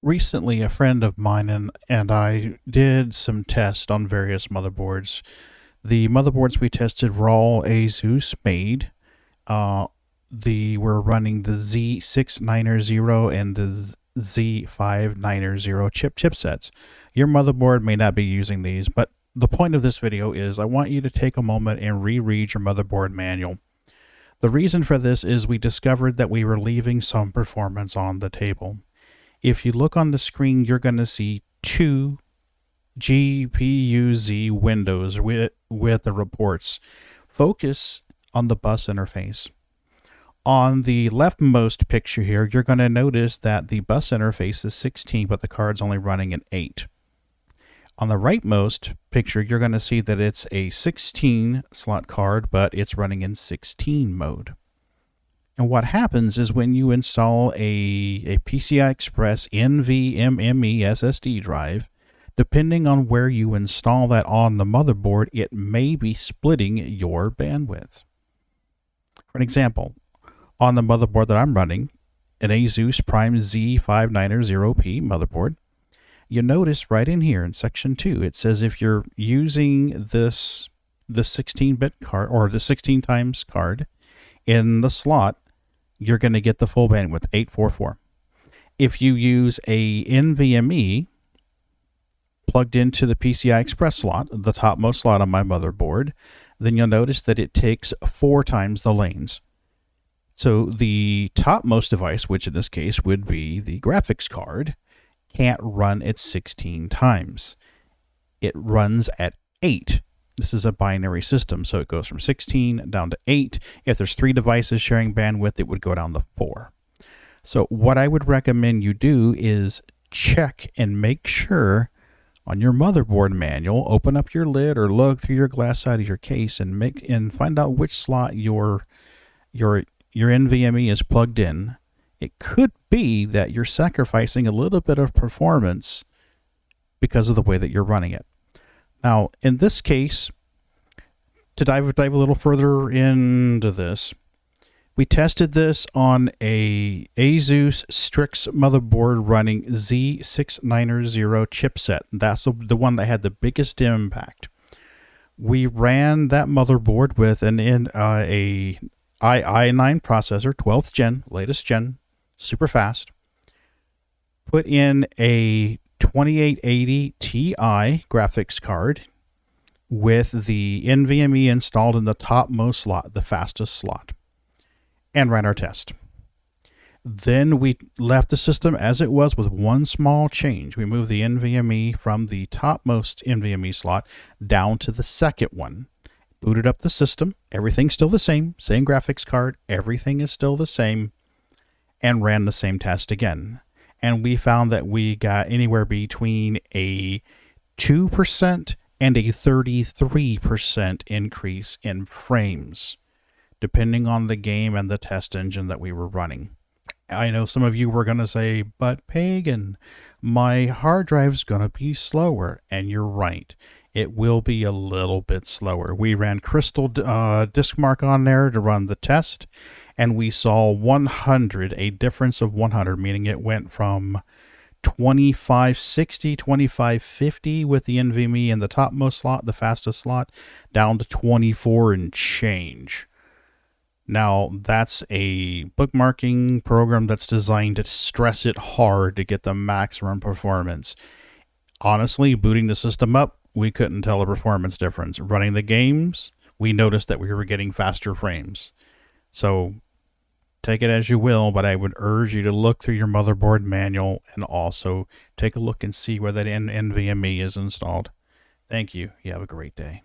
recently a friend of mine and I did some tests on various motherboards. The motherboards we tested were all ASUS made. We're running the Z690 and the Z590 chipsets. Your motherboard may not be using these, but the point of this video is I want you to take a moment and reread your motherboard manual. The reason for this is we discovered that we were leaving some performance on the table. If you look on the screen, you're going to see two GPU-Z windows with the reports. Focus on the bus interface. On the leftmost picture here, you're going to notice that the bus interface is 16, but the card's only running at 8. On the rightmost picture, you're going to see that it's a 16 slot card, but it's running in 16 mode. And what happens is when you install a PCI Express NVMe SSD drive, depending on where you install that on the motherboard, it may be splitting your bandwidth. For an example, on the motherboard that I'm running, an ASUS Prime Z590P motherboard, you notice right in here in section 2, it says if you're using the 16-bit card or the 16 times card in the slot, you're going to get the full bandwidth, 844. If you use a NVMe plugged into the PCI Express slot, the topmost slot on my motherboard, then you'll notice that it takes 4 times the lanes. So the topmost device, which in this case would be the graphics card, can't run at 16 times. It runs at 8. This is a binary system, so it goes from 16 down to 8. If there's 3 devices sharing bandwidth, it would go down to 4. So what I would recommend you do is check and make sure on your motherboard manual, open up your lid or look through your glass side of your case and find out which slot your NVMe is plugged in. It could be that you're sacrificing a little bit of performance because of the way that you're running it. Now, in this case, to dive a little further into this, we tested this on a ASUS Strix motherboard running Z690 chipset. That's the one that had the biggest impact. We ran that motherboard with a i9 processor, 12th gen, latest gen, super fast. Put in a 2880 Ti graphics card with the NVMe installed in the topmost slot, the fastest slot, and ran our test. Then we left the system as it was with one small change. We moved the NVMe from the topmost NVMe slot down to the second one. Booted up the system. Everything's still the same graphics card. Everything is still the same, and ran the same test again. And we found that we got anywhere between a 2% and a 33% increase in frames, depending on the game and the test engine that we were running. I know some of you were going to say, but Pagan, my hard drive's going to be slower. And you're right. It will be a little bit slower. We ran Crystal Disk Mark on there to run the test, and we saw 100, a difference of 100, meaning it went from 2560, 2550 with the NVMe in the topmost slot, the fastest slot, down to 24 and change. Now, that's a bookmarking program that's designed to stress it hard to get the maximum performance. Honestly, booting the system up, we couldn't tell a performance difference. Running the games, we noticed that we were getting faster frames. So take it as you will, but I would urge you to look through your motherboard manual and also take a look and see where that NVMe is installed. Thank you. You have a great day.